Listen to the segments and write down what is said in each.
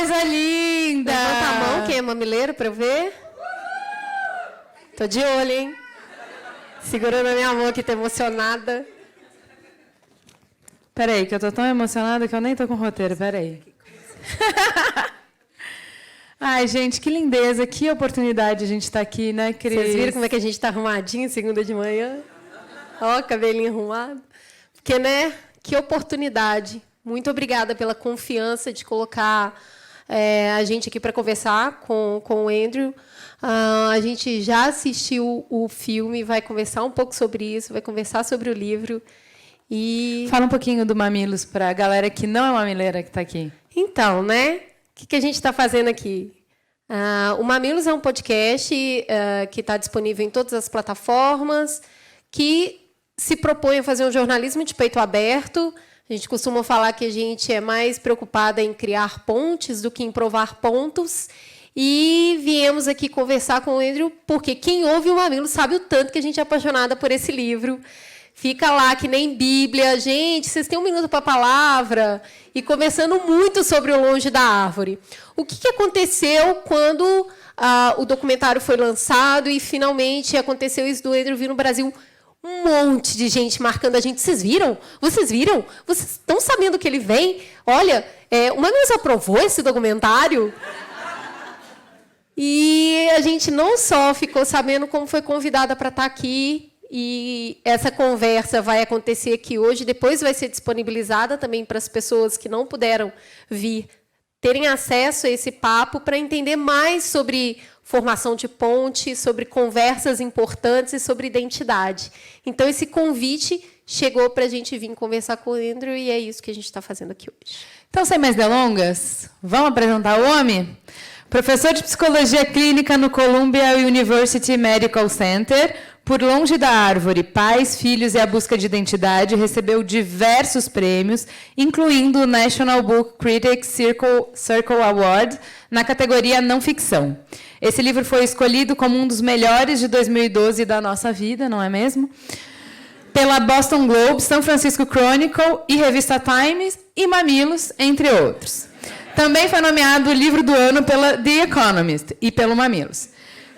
coisa linda! Levanta a mão, quem é mamileiro, para eu ver. Tô de olho, hein? Segurando a minha mão aqui, tô emocionada. Peraí, que eu tô tão emocionada que eu nem tô com roteiro, peraí. Ai, gente, que lindeza, que oportunidade a gente tá aqui, né, Cris? Vocês viram como é que a gente tá arrumadinho segunda de manhã? Ó, cabelinho arrumado. Porque, né, que oportunidade. Muito obrigada pela confiança de colocar a gente aqui para conversar com o Andrew. A gente já assistiu o filme, vai conversar um pouco sobre isso, vai conversar sobre o livro. E... Fala um pouquinho do Mamilos para a galera que não é mamileira que está aqui. Então, né? O que a gente está fazendo aqui? O Mamilos é um podcast que está disponível em todas as plataformas, que se propõe a fazer um jornalismo de peito aberto. A gente costuma falar que a gente é mais preocupada em criar pontes do que em provar pontos. E viemos aqui conversar com o Andrew, porque quem ouve o Mamilos sabe o tanto que a gente é apaixonada por esse livro. Fica lá que nem Bíblia. Gente, vocês têm um minuto para a palavra. E conversando muito sobre o Longe da Árvore. O que aconteceu quando o documentário foi lançado e, finalmente, aconteceu isso do Andrew vir no Brasil? Um monte de gente marcando a gente. Vocês viram? Vocês viram? Vocês estão sabendo que ele vem? Olha, o Mamilos aprovou esse documentário? E a gente não só ficou sabendo como foi convidada para estar aqui, e essa conversa vai acontecer aqui hoje, depois vai ser disponibilizada também para as pessoas que não puderam vir terem acesso a esse papo para entender mais sobre formação de ponte, sobre conversas importantes e sobre identidade. Então, esse convite chegou para a gente vir conversar com o Andrew e é isso que a gente está fazendo aqui hoje. Então, sem mais delongas, vamos apresentar o homem? Professor de Psicologia Clínica no Columbia University Medical Center, por Longe da Árvore, Pais, Filhos e a Busca de Identidade, recebeu diversos prêmios, incluindo o National Book Critics Circle Award, na categoria Não Ficção. Esse livro foi escolhido como um dos melhores de 2012 da nossa vida, não é mesmo? Pela Boston Globe, São Francisco Chronicle e revista Times e Mamilos, entre outros. Também foi nomeado o livro do ano pela The Economist e pelo Mamilos.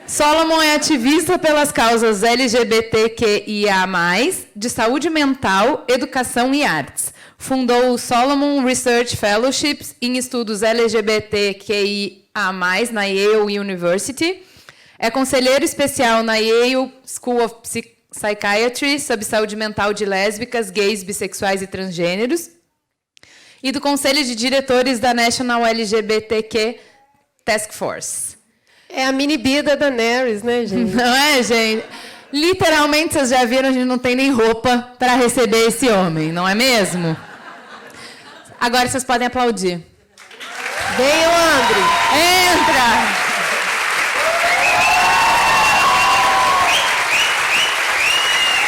Solomon é ativista pelas causas LGBTQIA+, de saúde mental, educação e artes. Fundou o Solomon Research Fellowships em estudos LGBTQIA+, na Yale University. É conselheiro especial na Yale School of Psychiatry sobre saúde mental de lésbicas, gays, bissexuais e transgêneros. E do Conselho de Diretores da National LGBTQ Task Force. É a mini-bia da Daenerys, né, gente? Não é, gente? Literalmente, vocês já viram, a gente não tem nem roupa para receber esse homem, não é mesmo? Agora vocês podem aplaudir. Venham, André. Entra!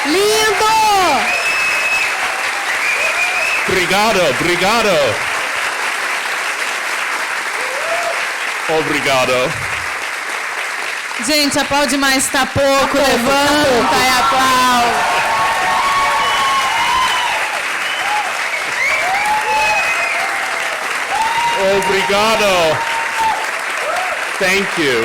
Lindo! Obrigado, obrigado. Obrigado. Gente, aplaude mais, tá pouco, levanta e aplaude. Obrigado. Thank you.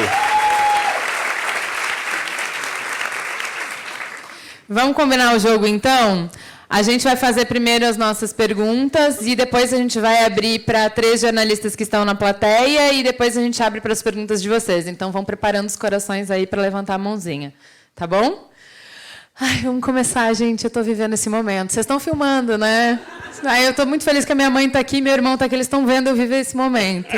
Vamos combinar o jogo, então? A gente vai fazer primeiro as nossas perguntas e depois a gente vai abrir para 3 jornalistas que estão na plateia e depois a gente abre para as perguntas de vocês. Então, vão preparando os corações aí para levantar a mãozinha. Tá bom? Ai, vamos começar, gente. Eu estou vivendo esse momento. Vocês estão filmando, né? Ai, eu estou muito feliz que a minha mãe está aqui e meu irmão está aqui. Eles estão vendo eu viver esse momento.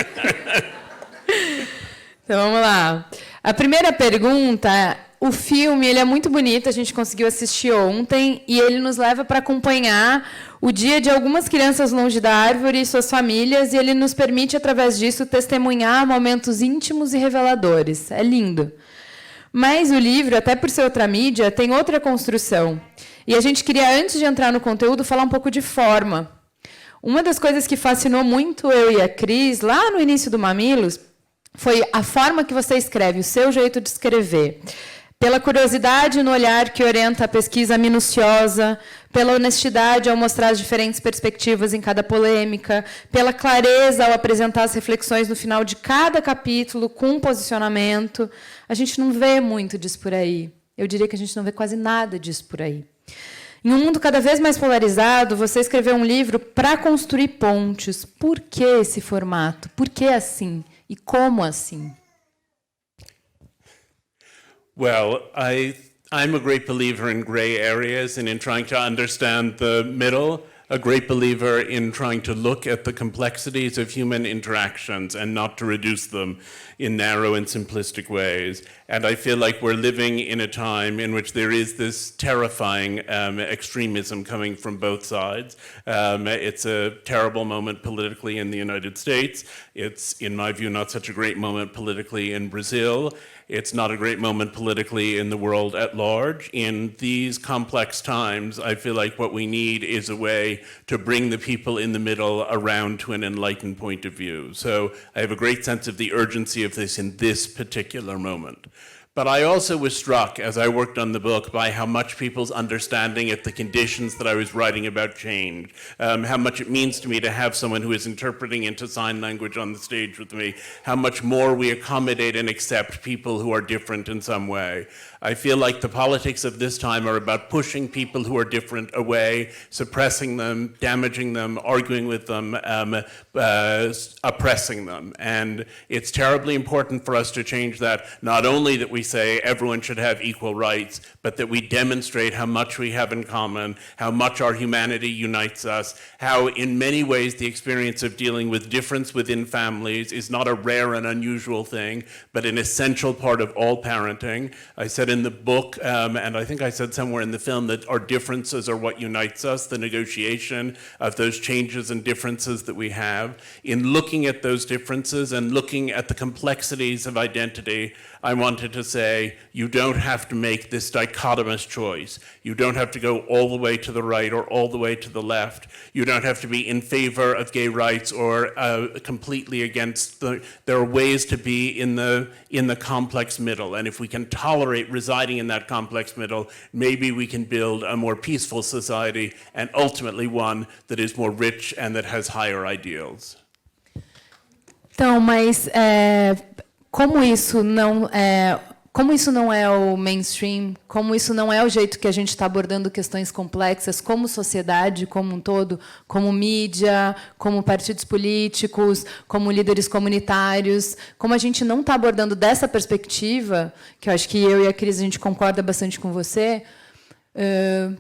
Então, vamos lá. A primeira pergunta... O filme ele é muito bonito, a gente conseguiu assistir ontem, e ele nos leva para acompanhar o dia de algumas crianças longe da árvore e suas famílias, e ele nos permite, através disso, testemunhar momentos íntimos e reveladores. É lindo. Mas o livro, até por ser outra mídia, tem outra construção. E a gente queria, antes de entrar no conteúdo, falar um pouco de forma. Uma das coisas que fascinou muito eu e a Cris, lá no início do Mamilos, foi a forma que você escreve, o seu jeito de escrever. Pela curiosidade no olhar que orienta a pesquisa minuciosa, pela honestidade ao mostrar as diferentes perspectivas em cada polêmica, pela clareza ao apresentar as reflexões no final de cada capítulo com um posicionamento. A gente não vê muito disso por aí. Eu diria que a gente não vê quase nada disso por aí. Em um mundo cada vez mais polarizado, você escreveu um livro para construir pontes. Por que esse formato? Por que assim? E como assim? Well, I'm a great believer in gray areas and in trying to understand the middle, a great believer in trying to look at the complexities of human interactions and not to reduce them in narrow and simplistic ways. And I feel like we're living in a time in which there is this terrifying extremism coming from both sides. It's a terrible moment politically in the United States. It's, in my view, not such a great moment politically in Brazil. It's not a great moment politically in the world at large. In these complex times, I feel like what we need is a way to bring the people in the middle around to an enlightened point of view. So I have a great sense of the urgency of this in this particular moment. But I also was struck, as I worked on the book, by how much people's understanding of the conditions that I was writing about changed, how much it means to me to have someone who is interpreting into sign language on the stage with me, how much more we accommodate and accept people who are different in some way. I feel like the politics of this time are about pushing people who are different away, suppressing them, damaging them, arguing with them, oppressing them. And it's terribly important for us to change that, not only that we say everyone should have equal rights, but that we demonstrate how much we have in common, how much our humanity unites us, how in many ways the experience of dealing with difference within families is not a rare and unusual thing, but an essential part of all parenting. I said in the book, and I think I said somewhere in the film, that our differences are what unites us, the negotiation of those changes and differences that we have. In looking at those differences and looking at the complexities of identity, I wanted to say, you don't have to make this dichotomous choice. You don't have to go all the way to the right or all the way to the left. You don't have to be in favor of gay rights or completely against there are ways to be in the complex middle. And if we can tolerate residing in that complex middle, maybe we can build a more peaceful society and ultimately one that is more rich and that has higher ideals. Então, mas como isso não é o mainstream, como isso não é o jeito que a gente está abordando questões complexas, como sociedade como um todo, como mídia, como partidos políticos, como líderes comunitários, como a gente não está abordando dessa perspectiva, que eu acho que eu e a Cris, a gente concorda bastante com você,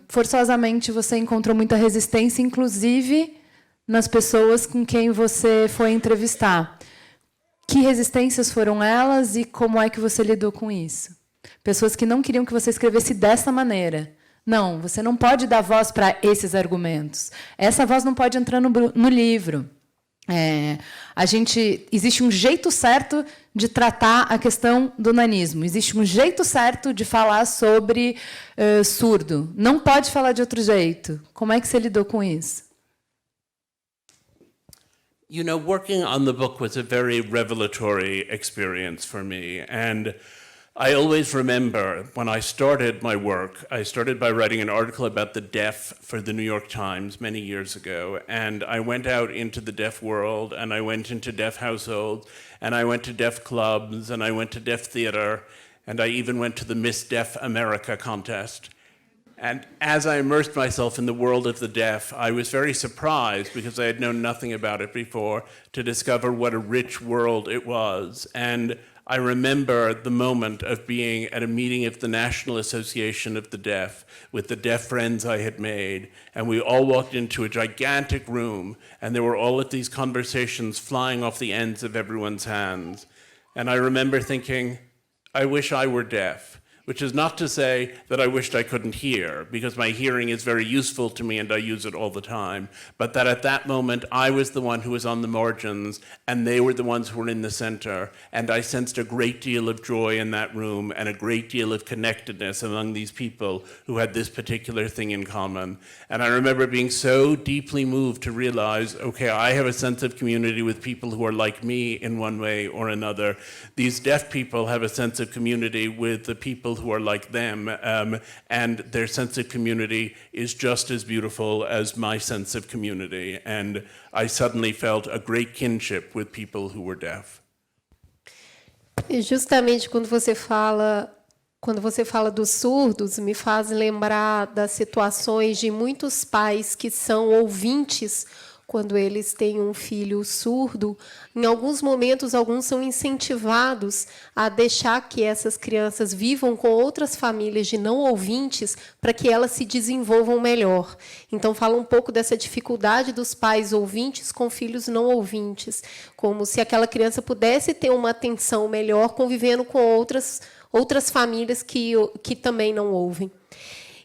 forçosamente você encontrou muita resistência, inclusive nas pessoas com quem você foi entrevistar. Que resistências foram elas e como é que você lidou com isso? Pessoas que não queriam que você escrevesse dessa maneira. Não, você não pode dar voz para esses argumentos. Essa voz não pode entrar no livro. Existe um jeito certo de tratar a questão do nanismo. Existe um jeito certo de falar sobre surdo. Não pode falar de outro jeito. Como é que você lidou com isso? You know, working on the book was a very revelatory experience for me. And I always remember when I started my work, I started by writing an article about the deaf for the New York Times many years ago. And I went out into the deaf world, and I went into deaf households, and I went to deaf clubs, and I went to deaf theater, and I even went to the Miss Deaf America contest. And as I immersed myself in the world of the deaf, I was very surprised, because I had known nothing about it before, to discover what a rich world it was. And I remember the moment of being at a meeting of the National Association of the Deaf with the deaf friends I had made, and we all walked into a gigantic room, and there were all of these conversations flying off the ends of everyone's hands. And I remember thinking, I wish I were deaf. Which is not to say that I wished I couldn't hear, because my hearing is very useful to me and I use it all the time, but that at that moment I was the one who was on the margins and they were the ones who were in the center, and I sensed a great deal of joy in that room and a great deal of connectedness among these people who had this particular thing in common. And I remember being so deeply moved to realize, okay, I have a sense of community with people who are like me in one way or another. These deaf people have a sense of community with the people people who are like them, and their sense of community is just as beautiful as my sense of community. And I suddenly felt a great kinship with people who were deaf. E justamente quando você fala dos surdos, me faz lembrar das situações de muitos pais que são ouvintes quando eles têm um filho surdo. Em alguns momentos, alguns são incentivados a deixar que essas crianças vivam com outras famílias de não ouvintes para que elas se desenvolvam melhor. Então, fala um pouco dessa dificuldade dos pais ouvintes com filhos não ouvintes, como se aquela criança pudesse ter uma atenção melhor convivendo com outras famílias que também não ouvem.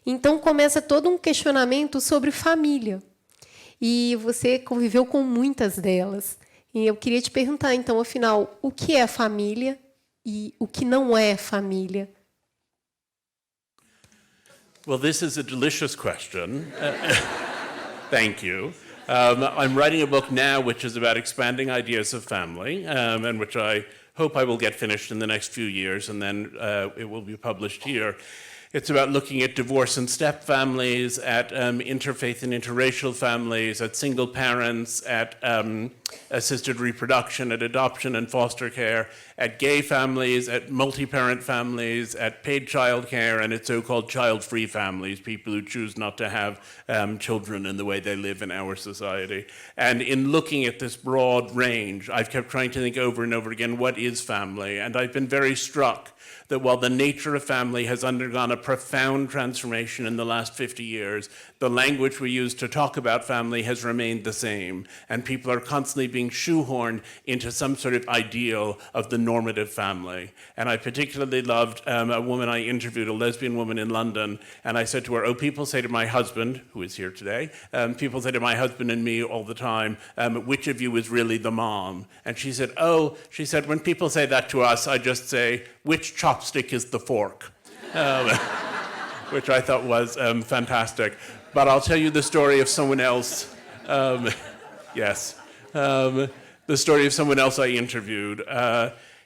Então, começa todo um questionamento sobre família. E você conviveu com muitas delas. E eu queria te perguntar, então, afinal, o que é família e o que não é família? Well, this is a delicious question. Thank you. I'm writing a book now which is about expanding ideas of family, and which I hope I will get finished in the next few years, and then it will be published here. It's about looking at divorce and step families, at interfaith and interracial families, at single parents, at assisted reproduction, at adoption and foster care, at gay families, at multi-parent families, at paid child care, and at so-called child-free families, people who choose not to have children in the way they live in our society. And in looking at this broad range, I've kept trying to think over and over again, what is family? And I've been very struck that while the nature of family has undergone a profound transformation in the last 50 years, the language we use to talk about family has remained the same, and people are constantly being shoehorned into some sort of ideal of the normative family. And I particularly loved a woman I interviewed, a lesbian woman in London, and I said to her, people say to my husband, who is here today, people say to my husband and me all the time, which of you is really the mom? And she said, when people say that to us, I just say, which chopstick is the fork? Which I thought was fantastic. But I'll tell you the story of someone else. Yes. The story of someone else I interviewed.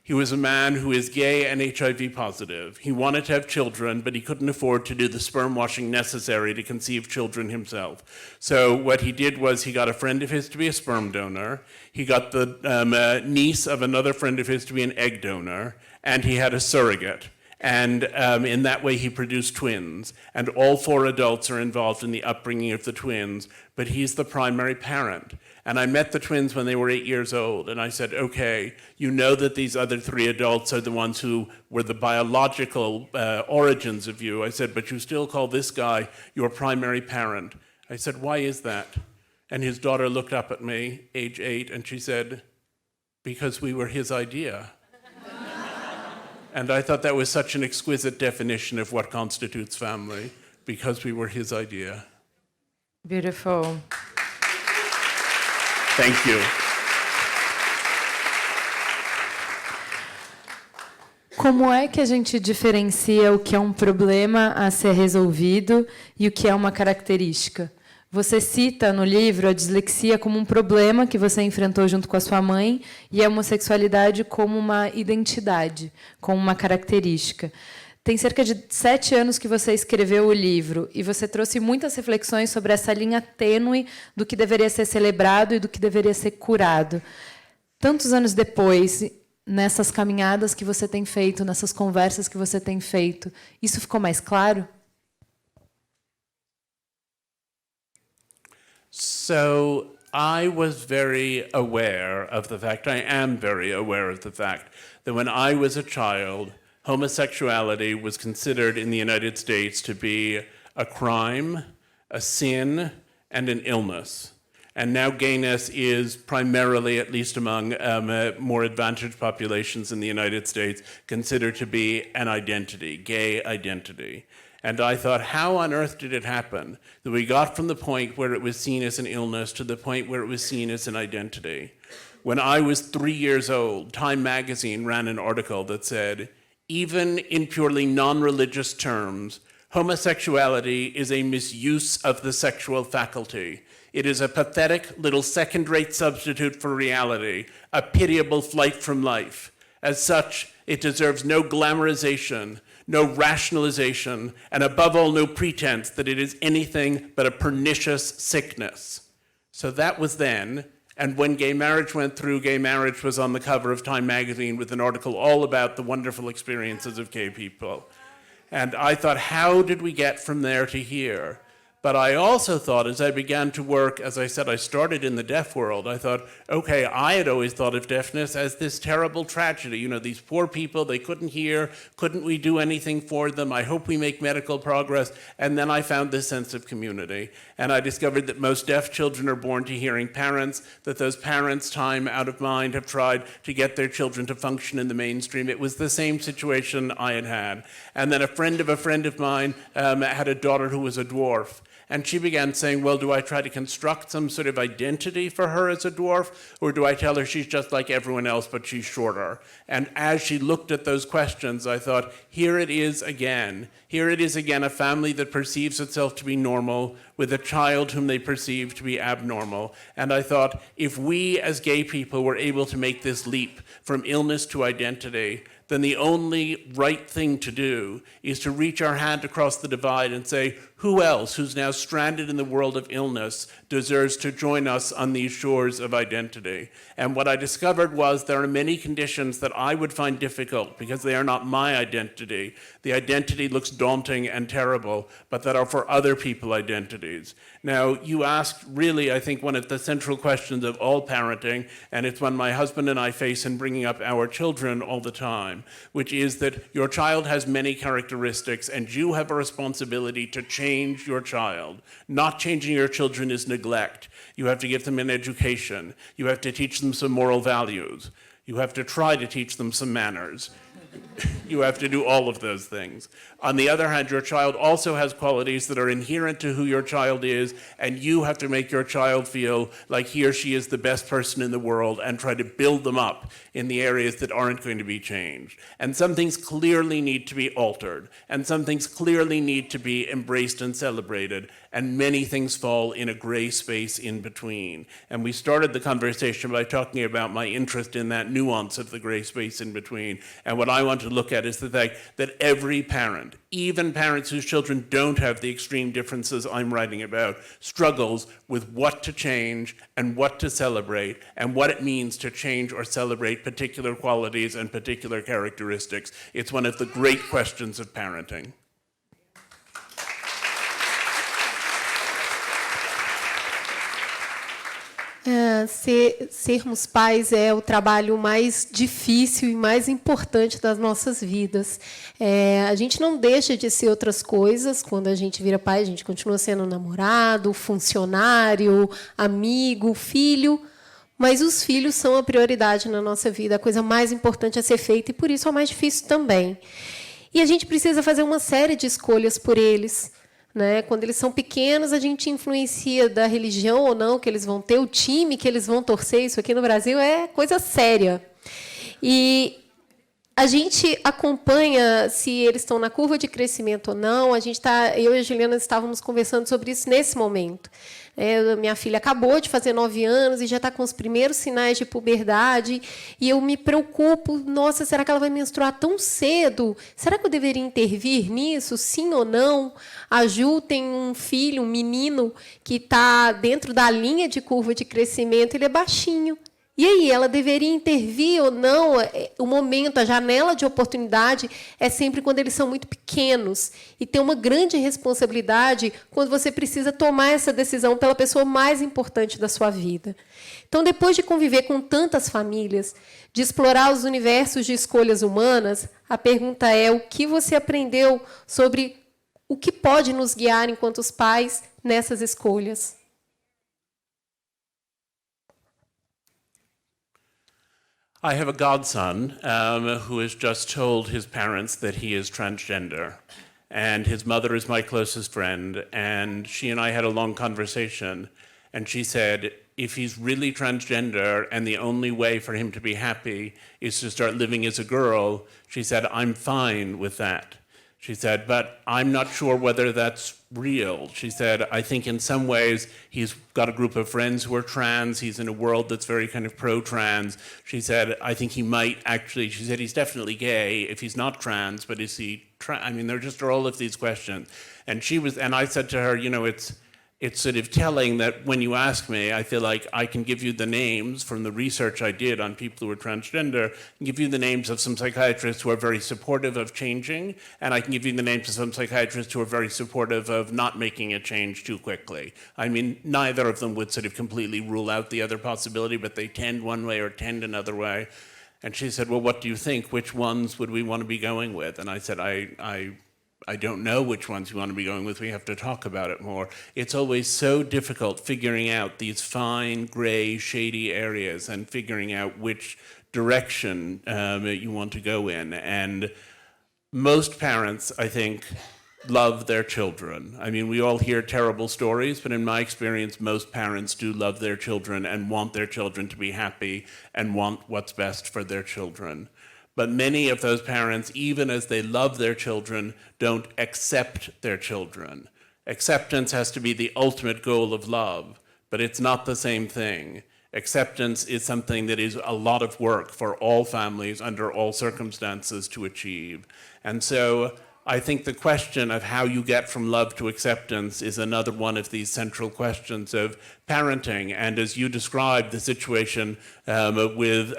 He was a man who is gay and HIV positive. He wanted to have children, but he couldn't afford to do the sperm washing necessary to conceive children himself. So what he did was he got a friend of his to be a sperm donor. He got the niece of another friend of his to be an egg donor. And he had a surrogate. And in that way, he produced twins. And all 4 adults are involved in the upbringing of the twins, but he's the primary parent. And I met the twins when they were 8 years old, and I said, okay, you know that these other 3 adults are the ones who were the biological origins of you. I said, but you still call this guy your primary parent. I said, why is that? And his daughter looked up at me, age 8, and she said, because we were his idea. And I thought that was such an exquisite definition of what constitutes family, because we were his idea. Beautiful. Thank you. Como é que a gente diferencia o que é um problema a ser resolvido e o que é uma característica? Você cita no livro a dislexia como um problema que você enfrentou junto com a sua mãe e a homossexualidade como uma identidade, como uma característica. Tem cerca de 7 anos que você escreveu o livro e você trouxe muitas reflexões sobre essa linha tênue do que deveria ser celebrado e do que deveria ser curado. Tantos anos depois, nessas caminhadas que você tem feito, nessas conversas que você tem feito, isso ficou mais claro? So I was very aware of the fact, I am very aware of the fact, that when I was a child, homosexuality was considered in the United States to be a crime, a sin, and an illness. And now gayness is primarily, at least among more advantaged populations in the United States, considered to be an identity, gay identity. And I thought, how on earth did it happen that we got from the point where it was seen as an illness to the point where it was seen as an identity? When I was 3 years old, Time magazine ran an article that said, even in purely non-religious terms, homosexuality is a misuse of the sexual faculty. It is a pathetic little second-rate substitute for reality, a pitiable flight from life. As such, it deserves no glamorization, no rationalization, and above all, no pretense that it is anything but a pernicious sickness. So that was then, and when gay marriage went through, gay marriage was on the cover of Time magazine with an article all about the wonderful experiences of gay people. And I thought, how did we get from there to here? But I also thought, as I began to work, as I said, I started in the deaf world. I thought, okay, I had always thought of deafness as this terrible tragedy. You know, these poor people, they couldn't hear. Couldn't we do anything for them? I hope we make medical progress. And then I found this sense of community. And I discovered that most deaf children are born to hearing parents, that those parents, time out of mind, have tried to get their children to function in the mainstream. It was the same situation I had had. And then a friend of mine had a daughter who was a dwarf. And she began saying, well, do I try to construct some sort of identity for her as a dwarf, or do I tell her she's just like everyone else, but she's shorter? And as she looked at those questions, I thought, here it is again. Here it is again, a family that perceives itself to be normal with a child whom they perceive to be abnormal. And I thought, if we as gay people were able to make this leap from illness to identity, then the only right thing to do is to reach our hand across the divide and say, who else who's now stranded in the world of illness deserves to join us on these shores of identity? And what I discovered was there are many conditions that I would find difficult because they are not my identity. The identity looks daunting and terrible, but that are for other people identities. Now, you asked really, I think, one of the central questions of all parenting, and it's one my husband and I face in bringing up our children all the time, which is that your child has many characteristics, and you have a responsibility to change your child. Not changing your children is neglect. You have to give them an education. You have to teach them some moral values. You have to try to teach them some manners. You have to do all of those things. On the other hand, your child also has qualities that are inherent to who your child is, and you have to make your child feel like he or she is the best person in the world and try to build them up in the areas that aren't going to be changed. And some things clearly need to be altered, and some things clearly need to be embraced and celebrated, and many things fall in a gray space in between. And we started the conversation by talking about my interest in that nuance of the gray space in between. And what I want to look at is the fact that every parent, even parents whose children don't have the extreme differences I'm writing about, struggles with what to change and what to celebrate and what it means to change or celebrate particular qualities and particular characteristics. It's one of the great questions of parenting. Sermos pais é o trabalho mais difícil e mais importante das nossas vidas. A gente não deixa de ser outras coisas quando a gente vira pai, a gente continua sendo namorado, funcionário, amigo, filho, mas os filhos são a prioridade na nossa vida, a coisa mais importante a ser feita e, por isso, a mais difícil também. E a gente precisa fazer uma série de escolhas por eles. Né? Quando eles são pequenos, a gente influencia da religião ou não que eles vão ter, o time que eles vão torcer. Isso aqui no Brasil é coisa séria. E a gente acompanha se eles estão na curva de crescimento ou não. Eu e a Juliana estávamos conversando sobre isso nesse momento. Minha filha acabou de fazer 9 anos e já está com os primeiros sinais de puberdade. E eu me preocupo, nossa, será que ela vai menstruar tão cedo? Será que eu deveria intervir nisso, sim ou não? A Ju tem um filho, um menino, que está dentro da linha de curva de crescimento, ele é baixinho. E aí, ela deveria intervir ou não? O momento, a janela de oportunidade é sempre quando eles são muito pequenos. E tem uma grande responsabilidade quando você precisa tomar essa decisão pela pessoa mais importante da sua vida. Então, depois de conviver com tantas famílias, de explorar os universos de escolhas humanas, a pergunta é: o que você aprendeu sobre o que pode nos guiar enquanto os pais nessas escolhas? I have a godson who has just told his parents that he is transgender. And his mother is my closest friend. And she and I had a long conversation. And she said, if he's really transgender and the only way for him to be happy is to start living as a girl, she said, I'm fine with that. She said, but I'm not sure whether that's real. She said, I think in some ways he's got a group of friends who are trans. He's in a world that's very kind of pro-trans. She said, I think he might actually, she said, he's definitely gay if he's not trans, but is he trans? I mean, there just are all of these questions. And I said to her, you know, it's sort of telling that when you ask me, I feel like I can give you the names from the research I did on people who are transgender, and give you the names of some psychiatrists who are very supportive of changing, and I can give you the names of some psychiatrists who are very supportive of not making a change too quickly. I mean, neither of them would sort of completely rule out the other possibility, but they tend one way or tend another way. And she said, well, what do you think? Which ones would we want to be going with? And I said, I don't know which ones we want to be going with. We have to talk about it more. It's always so difficult figuring out these fine, gray, shady areas and figuring out which direction you want to go in. And most parents, I think, love their children. I mean, we all hear terrible stories, but in my experience, most parents do love their children and want their children to be happy and want what's best for their children. But many of those parents, even as they love their children, don't accept their children. Acceptance has to be the ultimate goal of love, but it's not the same thing. Acceptance is something that is a lot of work for all families under all circumstances to achieve. And so I think the question of how you get from love to acceptance is another one of these central questions of parenting. And as you described the situation with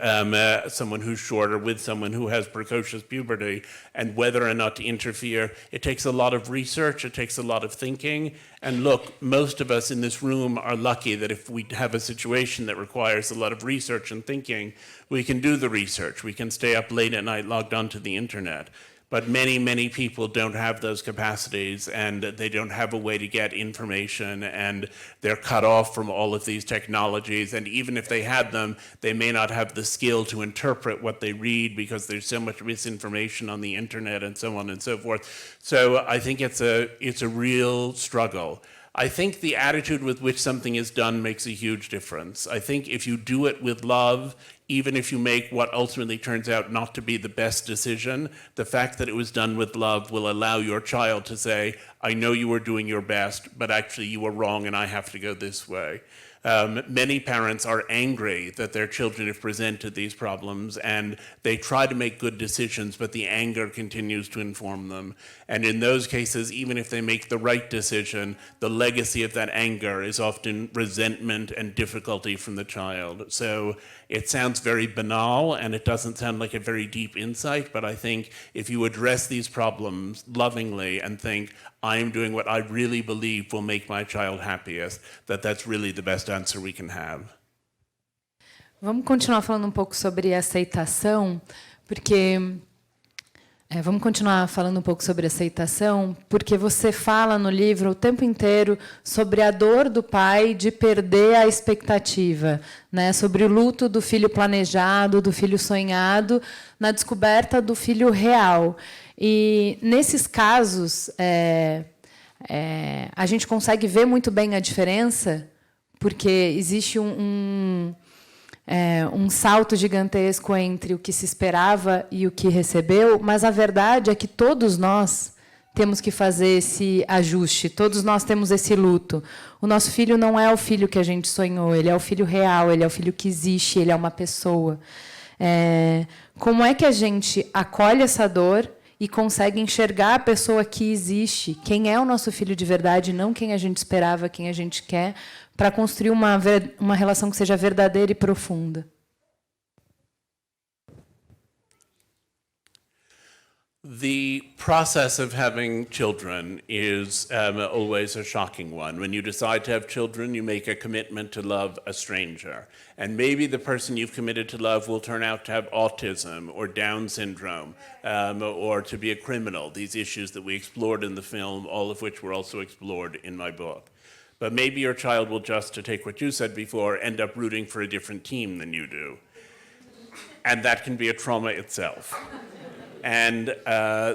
someone who's short or with someone who has precocious puberty and whether or not to interfere, it takes a lot of research, it takes a lot of thinking. And look, most of us in this room are lucky that if we have a situation that requires a lot of research and thinking, we can do the research. We can stay up late at night logged onto the internet. But many, many people don't have those capacities, and they don't have a way to get information, and they're cut off from all of these technologies. And even if they had them, they may not have the skill to interpret what they read because there's so much misinformation on the internet and so on and so forth. So I think it's a real struggle. I think the attitude with which something is done makes a huge difference. I think if you do it with love, even if you make what ultimately turns out not to be the best decision, the fact that it was done with love will allow your child to say, I know you were doing your best, but actually you were wrong and I have to go this way. Many parents are angry that their children have presented these problems and they try to make good decisions, but the anger continues to inform them. And in those cases, even if they make the right decision, the legacy of that anger is often resentment and difficulty from the child. So it sounds very banal and it doesn't sound like a very deep insight, but I think if you address these problems lovingly and think, I am doing what I really believe will make my child happiest, that's really the best answer we can have. Vamos continuar falando um pouco sobre aceitação, porque você fala no livro o tempo inteiro sobre a dor do pai de perder a expectativa, né? Sobre o luto do filho planejado, do filho sonhado, na descoberta do filho real. E, nesses casos, a gente consegue ver muito bem a diferença, porque existe um salto gigantesco entre o que se esperava e o que recebeu, mas a verdade é que todos nós temos que fazer esse ajuste, todos nós temos esse luto. O nosso filho não é o filho que a gente sonhou, ele é o filho real, ele é o filho que existe, ele é uma pessoa. Como é que a gente acolhe essa dor e consegue enxergar a pessoa que existe, quem é o nosso filho de verdade, não quem a gente esperava, quem a gente quer, para construir uma relação que seja verdadeira e profunda? The process of having children is always a shocking one. When you decide to have children, you make a commitment to love a stranger. And maybe the person you've committed to love will turn out to have autism or Down syndrome or to be a criminal, these issues that we explored in the film, all of which were also explored in my book. But maybe your child will just, to take what you said before, end up rooting for a different team than you do. And that can be a trauma itself. And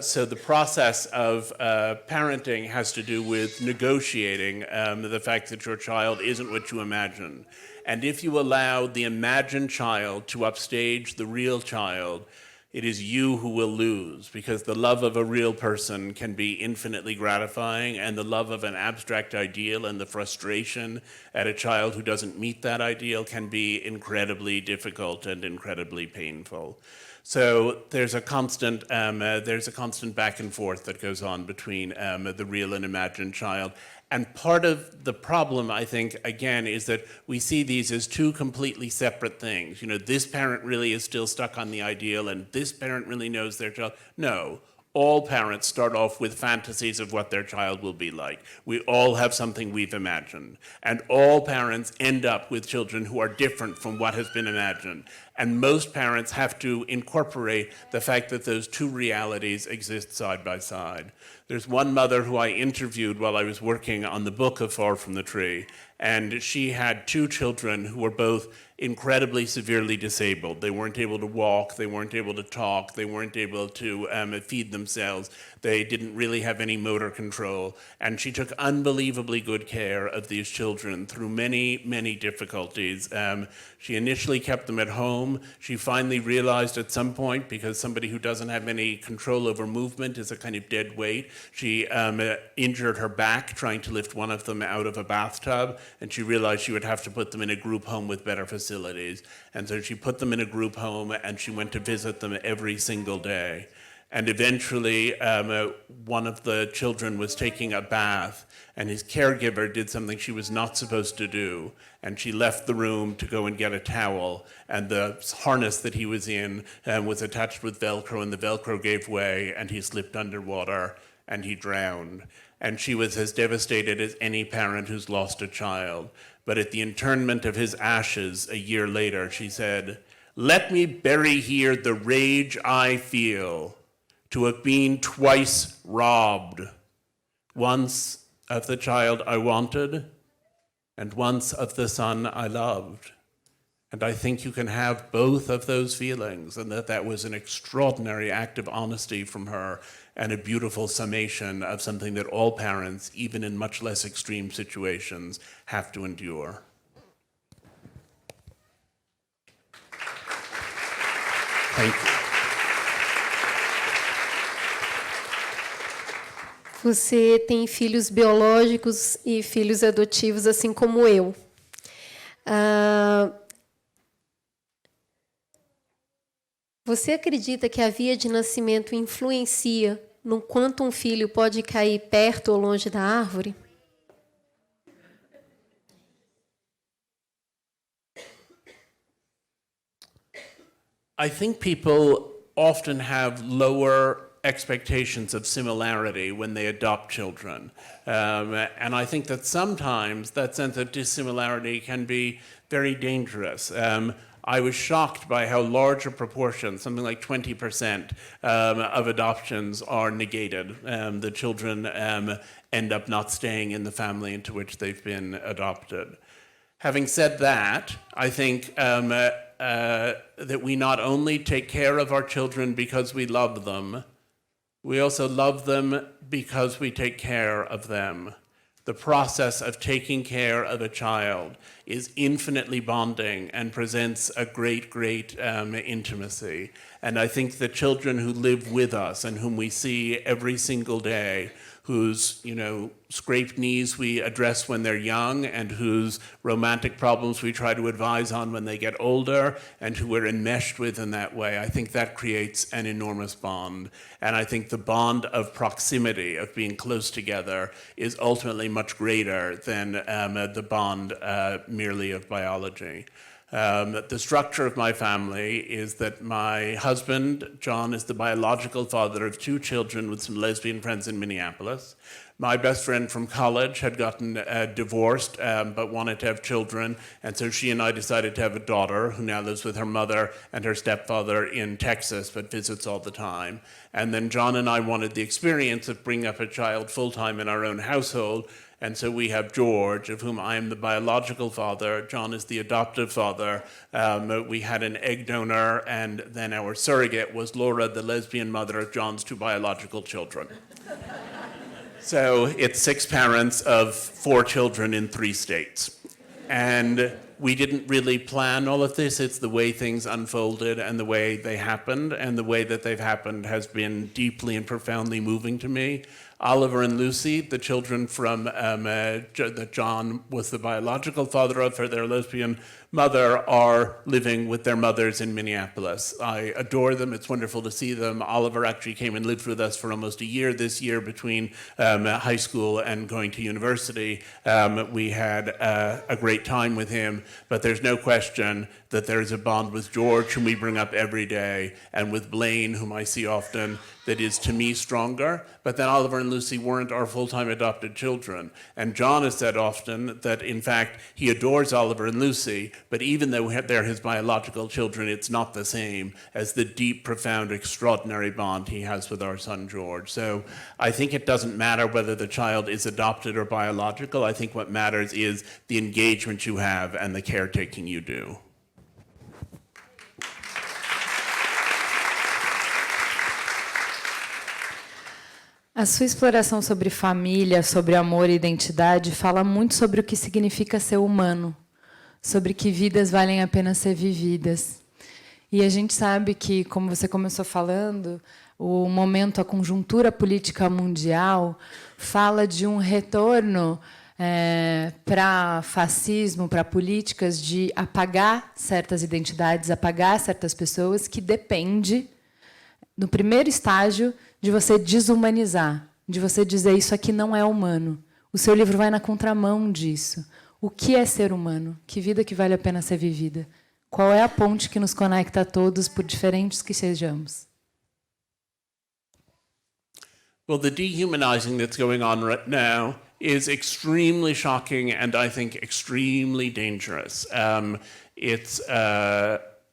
so the process of parenting has to do with negotiating the fact that your child isn't what you imagine. And if you allow the imagined child to upstage the real child, it is you who will lose, because the love of a real person can be infinitely gratifying, and the love of an abstract ideal and the frustration at a child who doesn't meet that ideal can be incredibly difficult and incredibly painful. So there's a constant back and forth that goes on between the real and imagined child. And part of the problem, I think, again, is that we see these as two completely separate things. You know, this parent really is still stuck on the ideal, and this parent really knows their child. No, all parents start off with fantasies of what their child will be like. We all have something we've imagined. And all parents end up with children who are different from what has been imagined. And most parents have to incorporate the fact that those two realities exist side by side. There's one mother who I interviewed while I was working on the book of Far from the Tree, and she had two children who were both incredibly severely disabled. They weren't able to walk, they weren't able to talk, they weren't able to feed themselves, they didn't really have any motor control, and she took unbelievably good care of these children through many, many difficulties. She initially kept them at home. She finally realized at some point, because somebody who doesn't have any control over movement is a kind of dead weight, she injured her back trying to lift one of them out of a bathtub, and she realized she would have to put them in a group home with better facilities. And so she put them in a group home, and she went to visit them every single day. And eventually, one of the children was taking a bath, and his caregiver did something she was not supposed to do. And she left the room to go and get a towel, and the harness that he was in was attached with Velcro, and the Velcro gave way, and he slipped underwater, and he drowned. And she was as devastated as any parent who's lost a child. But at the interment of his ashes a year later, she said, "Let me bury here the rage I feel to have been twice robbed, once of the child I wanted, and once of the son I loved." And I think you can have both of those feelings, and that was an extraordinary act of honesty from her, and a beautiful summation of something that all parents, even in much less extreme situations, have to endure. Thank you. Você tem filhos biológicos e filhos adotivos, assim como eu. Você acredita que a via de nascimento influencia no quanto um filho pode cair perto ou longe da árvore? I think people often have lower expectations of similarity when they adopt children. And I think that sometimes that sense of dissimilarity can be very dangerous. I was shocked by how large a proportion, something like 20%, of adoptions are negated. The children end up not staying in the family into which they've been adopted. Having said that, I think that we not only take care of our children because we love them, we also love them because we take care of them. The process of taking care of a child is infinitely bonding and presents a great intimacy. And I think the children who live with us and whom we see every single day, whose scraped knees we address when they're young, and whose romantic problems we try to advise on when they get older, and who we're enmeshed with in that way, I think that creates an enormous bond. And I think the bond of proximity, of being close together, is ultimately much greater than the bond merely of biology. The structure of my family is that my husband, John, is the biological father of 2 children with some lesbian friends in Minneapolis. My best friend from college had gotten divorced but wanted to have children, and so she and I decided to have a daughter who now lives with her mother and her stepfather in Texas but visits all the time. And then John and I wanted the experience of bringing up a child full-time in our own household. And so we have George, of whom I am the biological father. John is the adoptive father. We had an egg donor, and then our surrogate was Laura, the lesbian mother of John's 2 biological children. So it's 6 parents of 4 children in 3 states. And we didn't really plan all of this. It's the way things unfolded and the way they happened, and the way that they've happened has been deeply and profoundly moving to me. Oliver and Lucy, the children from that John was the biological father of, for their lesbian mother, are living with their mothers in Minneapolis. I adore them. It's wonderful to see them. Oliver actually came and lived with us for almost a year this year between high school and going to university. We had a great time with him, but there's no question that there's a bond with George, whom we bring up every day, and with Blaine, whom I see often, that is, to me, stronger. But then Oliver and Lucy weren't our full-time adopted children. And John has said often that, in fact, he adores Oliver and Lucy, but even though they're his biological children, it's not the same as the deep, profound, extraordinary bond he has with our son, George. So I think it doesn't matter whether the child is adopted or biological. I think what matters is the engagement you have and the caretaking you do. A sua exploração sobre família, sobre amor e identidade fala muito sobre o que significa ser humano, sobre que vidas valem a pena ser vividas. E a gente sabe que, como você começou falando, o momento, a conjuntura política mundial fala de um retorno para fascismo, para políticas de apagar certas identidades, apagar certas pessoas, que depende, no primeiro estágio, de você desumanizar, de você dizer isso aqui não é humano. O seu livro vai na contramão disso. O que é ser humano? Que vida que vale a pena ser vivida? Qual é a ponte que nos conecta a todos, por diferentes que sejamos? Well, the dehumanizing that's going on right now is extremely shocking and I think extremely dangerous. It's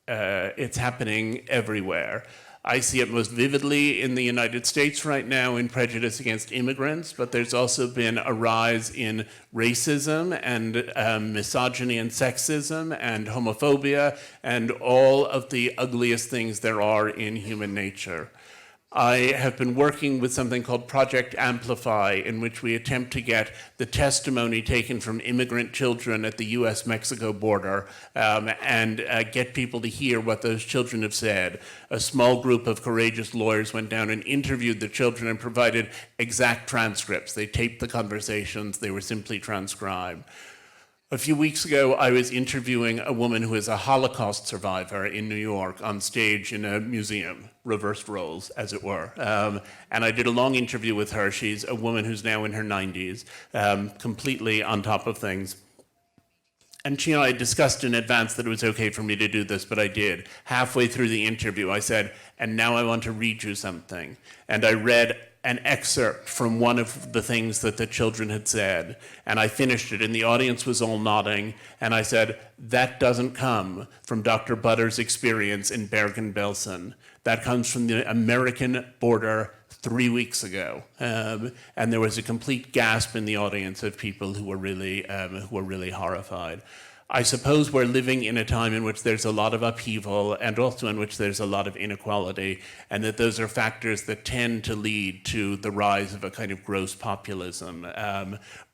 happening everywhere. I see it most vividly in the United States right now in prejudice against immigrants, but there's also been a rise in racism and misogyny and sexism and homophobia and all of the ugliest things there are in human nature. I have been working with something called Project Amplify, in which we attempt to get the testimony taken from immigrant children at the US-Mexico border and get people to hear what those children have said. A small group of courageous lawyers went down and interviewed the children and provided exact transcripts. They taped the conversations. They were simply transcribed. A few weeks ago, I was interviewing a woman who is a Holocaust survivor in New York on stage in a museum, reversed roles, as it were. And I did a long interview with her. She's a woman who's now in her 90s, completely on top of things. And she and I discussed in advance that it was okay for me to do this, but I did. Halfway through the interview, I said, and now I want to read you something. And I read an excerpt from one of the things that the children had said. And I finished it, and the audience was all nodding. And I said, that doesn't come from Dr. Butter's experience in Bergen-Belsen. That comes from the American border 3 weeks ago. And there was a complete gasp in the audience of people who were really horrified. I suppose we're living in a time in which there's a lot of upheaval and also in which there's a lot of inequality, and that those are factors that tend to lead to the rise of a kind of gross populism.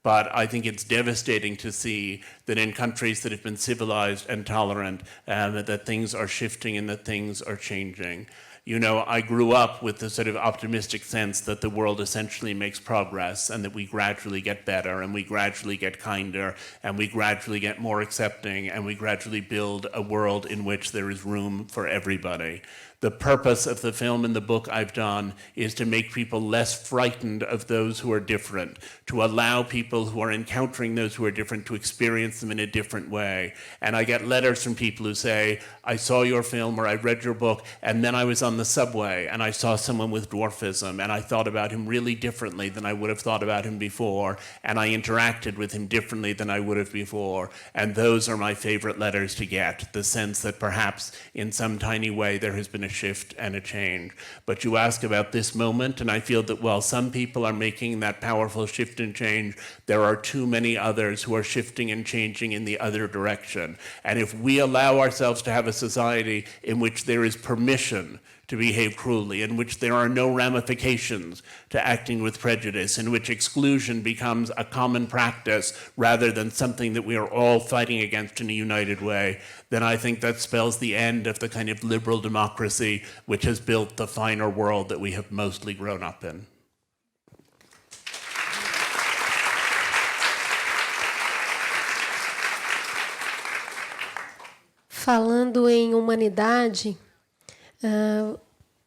But I think it's devastating to see that in countries that have been civilized and tolerant, that things are shifting and that things are changing. You know, I grew up with the sort of optimistic sense that the world essentially makes progress and that we gradually get better and we gradually get kinder and we gradually get more accepting and we gradually build a world in which there is room for everybody. The purpose of the film and the book I've done is to make people less frightened of those who are different, to allow people who are encountering those who are different to experience them in a different way. And I get letters from people who say, I saw your film or I read your book, and then I was on the subway and I saw someone with dwarfism and I thought about him really differently than I would have thought about him before, and I interacted with him differently than I would have before. And those are my favorite letters to get, the sense that perhaps in some tiny way there has been a shift and a change. But you ask about this moment, and I feel that while some people are making that powerful shift and change, there are too many others who are shifting and changing in the other direction. And if we allow ourselves to have a society in which there is permission to behave cruelly, in which there are no ramifications to acting with prejudice, in which exclusion becomes a common practice rather than something that we are all fighting against in a united way, then I think that spells the end of the kind of liberal democracy which has built the finer world that we have mostly grown up in. Falando em humanidade,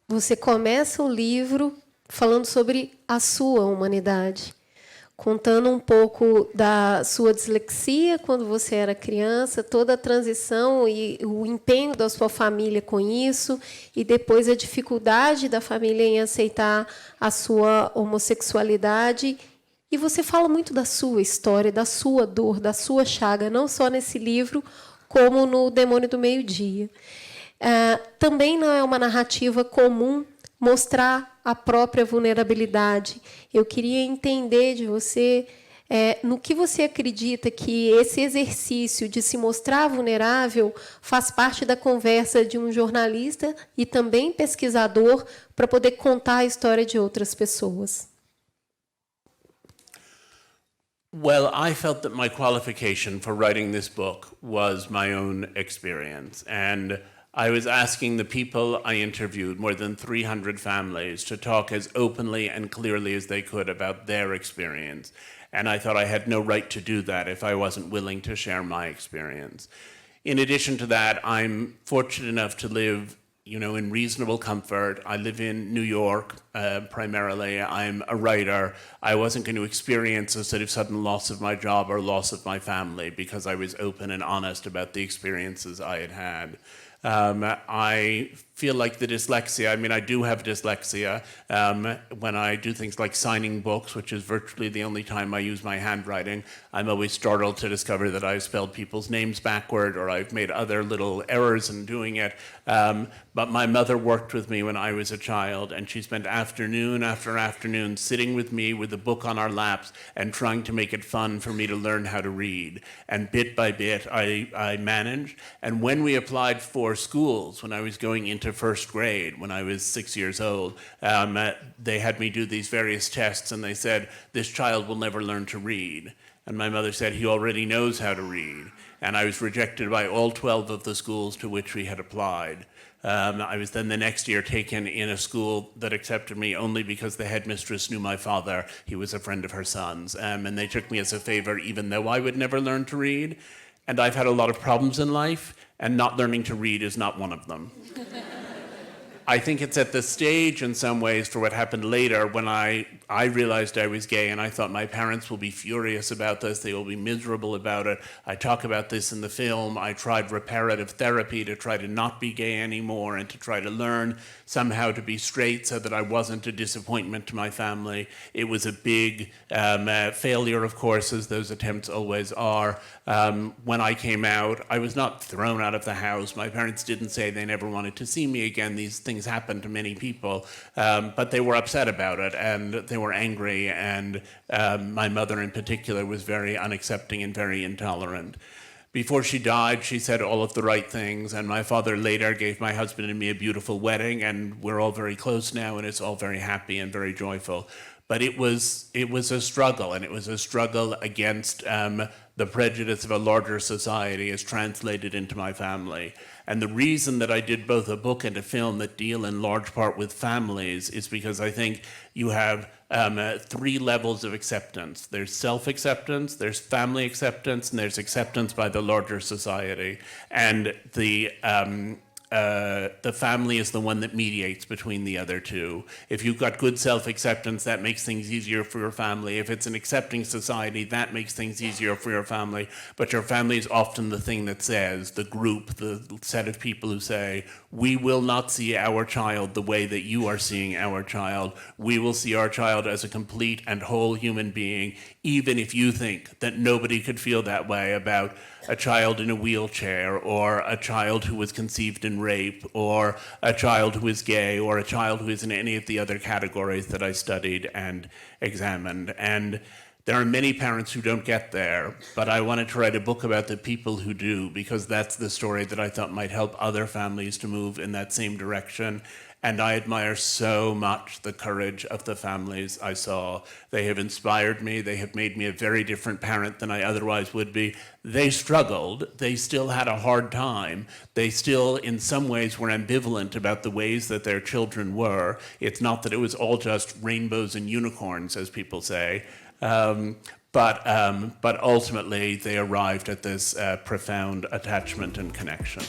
você começa o livro falando sobre a sua humanidade, contando um pouco da sua dislexia quando você era criança, toda a transição e o empenho da sua família com isso, e depois a dificuldade da família em aceitar a sua homossexualidade. E você fala muito da sua história, da sua dor, da sua chaga, não só nesse livro, como no Demônio do Meio-Dia. Também não é uma narrativa comum mostrar a própria vulnerabilidade. Eu queria entender de você no que você acredita que esse exercício de se mostrar vulnerável faz parte da conversa de um jornalista e também pesquisador para poder contar a história de outras pessoas. Well, I felt that my qualification for writing this book was my own experience. And I was asking the people I interviewed, more than 300 families, to talk as openly and clearly as they could about their experience. And I thought I had no right to do that if I wasn't willing to share my experience. In addition to that, I'm fortunate enough to live in reasonable comfort. I live in New York, primarily. I'm a writer. I wasn't going to experience a sort of sudden loss of my job or loss of my family because I was open and honest about the experiences I had had. I feel like the dyslexia, I do have dyslexia when I do things like signing books, which is virtually the only time I use my handwriting. I'm always startled to discover that I've spelled people's names backward or I've made other little errors in doing it. But my mother worked with me when I was a child, and she spent afternoon after afternoon sitting with me with a book on our laps and trying to make it fun for me to learn how to read. And bit by bit, I managed. And when we applied for schools, when I was going into first grade, when I was 6 years old, they had me do these various tests, and they said, this child will never learn to read. And my mother said, he already knows how to read. And I was rejected by all 12 of the schools to which we had applied. I was then the next year taken in a school that accepted me only because the headmistress knew my father. He was a friend of her son's. And they took me as a favor, even though I would never learn to read. And I've had a lot of problems in life, and not learning to read is not one of them. I think it's at the stage in some ways for what happened later when I realized I was gay, and I thought my parents will be furious about this, they will be miserable about it. I talk about this in the film. I tried reparative therapy to try to not be gay anymore and to try to learn somehow to be straight so that I wasn't a disappointment to my family. It was a big failure, of course, as those attempts always are. When I came out, I was not thrown out of the house. My parents didn't say they never wanted to see me again. These things happen to many people, but they were upset about it and they were angry, and my mother in particular was very unaccepting and very intolerant. Before she died, she said all of the right things, and my father later gave my husband and me a beautiful wedding, and we're all very close now, and it's all very happy and very joyful. But it was a struggle, and it was a struggle against the prejudice of a larger society as translated into my family. And the reason that I did both a book and a film that deal in large part with families is because I think you have three levels of acceptance. There's self-acceptance, there's family acceptance, and there's acceptance by the larger society. And the family is the one that mediates between the other two. If you've got good self-acceptance, that makes things easier for your family. If it's an accepting society, that makes things easier for your family. But your family is often the thing that says, the group, the set of people who say, we will not see our child the way that you are seeing our child. We will see our child as a complete and whole human being, even if you think that nobody could feel that way about a child in a wheelchair, or a child who was conceived in rape, or a child who is gay, or a child who is in any of the other categories that I studied and examined. And there are many parents who don't get there, but I wanted to write a book about the people who do, because that's the story that I thought might help other families to move in that same direction. And I admire so much the courage of the families I saw. They have inspired me. They have made me a very different parent than I otherwise would be. They struggled. They still had a hard time. They still, in some ways, were ambivalent about the ways that their children were. It's not that it was all just rainbows and unicorns, as people say. But ultimately, they arrived at this profound attachment and connection.